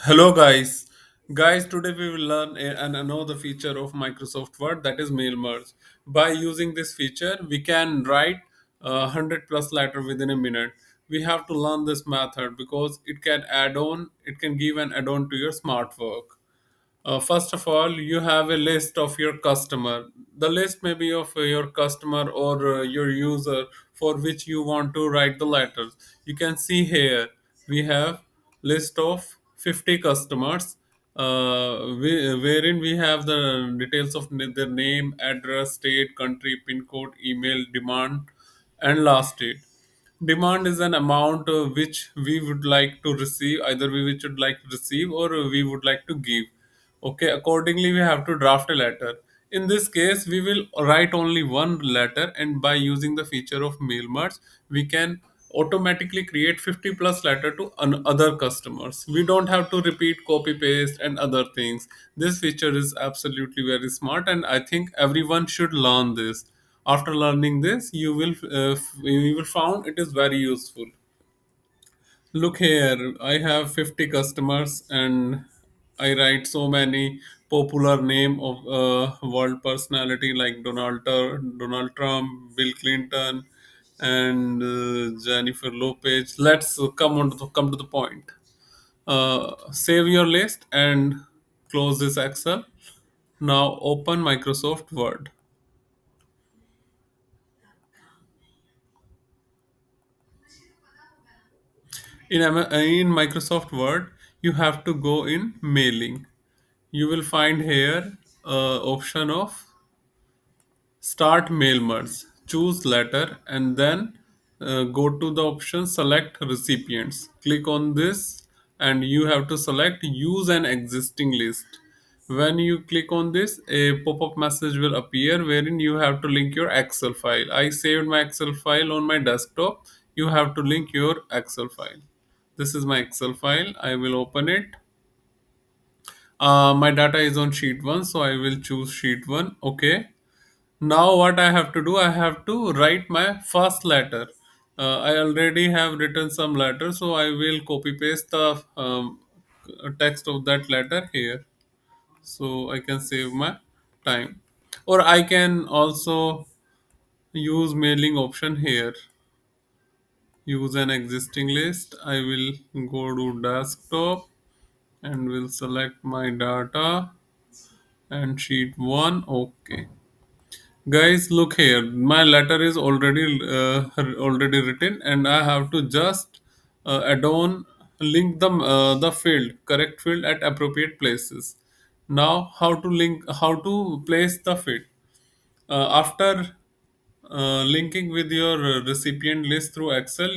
Hello, guys. Guys, today we will learn another feature of Microsoft Word, that is mail merge. By using this feature, we can write 100 plus letter within a minute. We have to learn this method because it can give an add on to your smart work. First of all, you have a list of your customer. The list may be of your customer or your user for which you want to write the letters. You can see here we have list of 50 customers, wherein we have the details of their name, address, state, country, pin code, email, demand, and last date. Demand is an amount which we would like to receive, either we which would like to receive or we would like to give. Okay, accordingly we have to draft a letter. In this case we will write only one letter, and by using the feature of mail merge we can automatically create 50 plus letter to other customers. We don't have to repeat, copy paste and other things. This feature is absolutely very smart, and I think everyone should learn this. After learning this, you will found it is very useful. Look here, I have 50 customers and I write so many popular name of world personality like Donald Trump, Bill Clinton, and Jennifer Lopez. Let's come to the point. Save your list and close this Excel. Now open Microsoft Word. In Microsoft Word, you have to go in mailing. You will find here option of start mail merge. Choose letter and then go to the option select recipients. Click on this and you have to select use an existing list. When you click on this, a pop-up message will appear wherein you have to link your Excel file. I saved my Excel file on my desktop. You have to link your Excel file. This is my Excel file. I will open it. My data is on sheet 1, so I will choose sheet 1. Okay. Now what I have to do, I have to write my first letter. I already have written some letter, so I will copy paste the text of that letter here, so I can save my time. Or I can also use mailing option here. Use an existing list. I will go to desktop and will select my data and sheet 1. Okay, guys, look here, my letter is already written and I have to just add on link the field correct field at appropriate places. Now how to place the field after linking with your recipient list through Excel.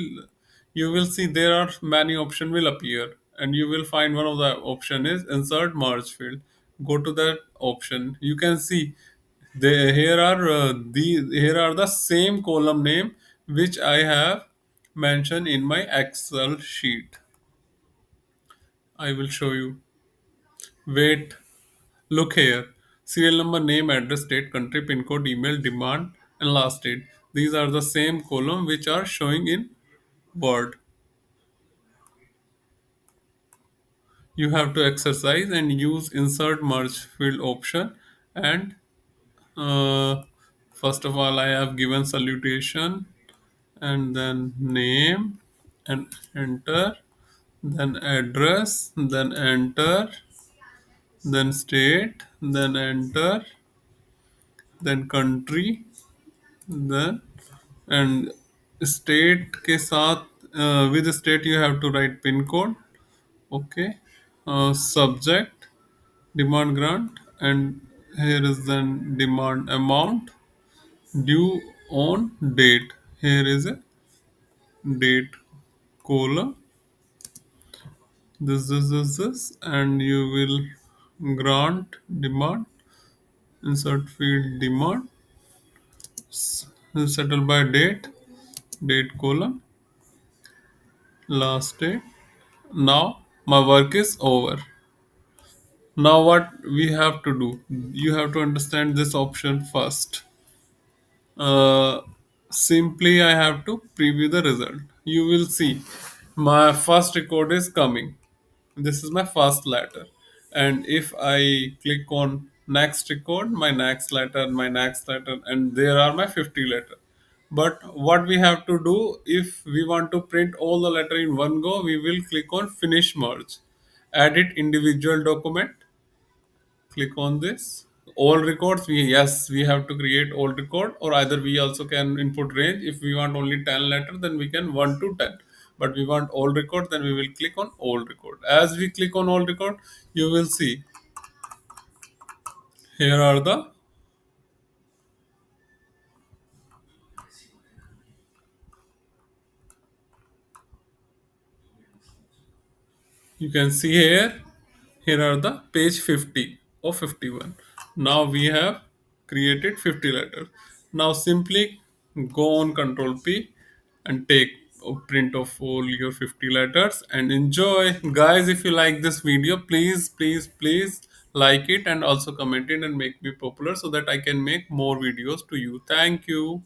You will see there are many options will appear, and you will find one of the option is insert merge field. Go to that option. You can see here are the same column name which I have mentioned in my Excel sheet. I will show you. Wait, look here. Serial number, name, address, date, country, pin code, email, demand, and last date. These are the same column which are showing in Word. You have to exercise and use insert merge field option. And uh, first of all, I have given salutation and then name and enter, then address, then enter, then state, then enter, then country, then and state के साथ with state you have to write pin code. Okay, subject demand grant, and here is then demand amount due on date. Here is a date column. This, and you will grant demand, insert field demand, settle by date, date column, last date. Now my work is over. Now what we have to do? You have to understand this option first. Uh, Simply I have to preview the result. You will see my first record is coming. This is my first letter. And if I click on next record, my next letter, and there are my 50 letter. But what we have to do, if we want to print all the letter in one go, we will click on finish merge, edit individual document, click on this. All records, we have to create all record, or either we also can input range. If we want only 10 letter, then we can 1 to 10. But we want all record, then we will click on all record. As we click on all record, you will see here are the, you can see here are the page 50 or 51. Now we have created 50 letters. Now simply go on control P and take a print of all your 50 letters and enjoy. Guys, if you like this video, please like it and also comment it and make me popular so that I can make more videos to you. Thank you.